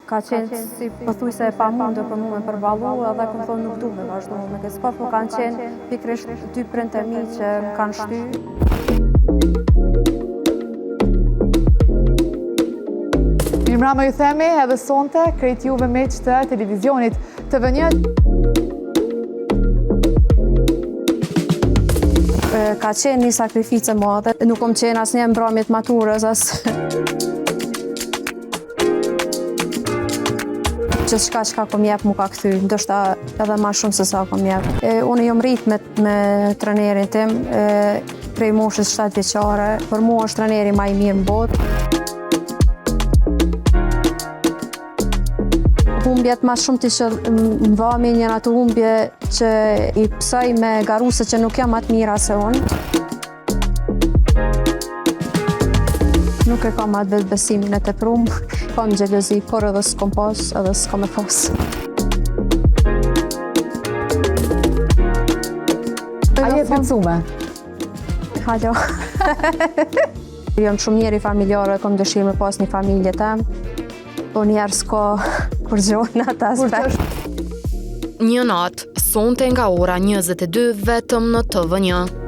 Ka qenë si pothuajse e pamundur për mua me përballu edhe kam thonë nuk du me vazhdu me këtë sport, por kanë qenë pikërisht dy prindë e mi që më kanë shtyr. Mirëmbrëma ju themi edhe sonte krejt juve miq të televizionit TV1. Ka qenë një sakrificë e madhe, nuk kom qenë asnjë mbrëmjet maturës as gjithçka çka kom jep mu ka kthy, ndoshta edhe më shumë se sa kom jep. Unë jam rrit me trenerin tim prej moshës 7 vjeçare. Për mua është treneri më i mirë në botë. Humbjet ma shumë të që më vami njën atë humbje që i pësoj me garuse që nuk jam atë mira se unë. Nuk e kam atë vetë besimin e teprum, kam xhelozi, por edhe s'kom pas, edhe s'kom e pas. A jetë mësume? Halo. Jam shumë njeri familjare, kam dëshirë me pas një familje tem, po njerë s'ka kur gjohë në atë aspekt. Një natë, sonte nga ora 22 vetëm në TV1.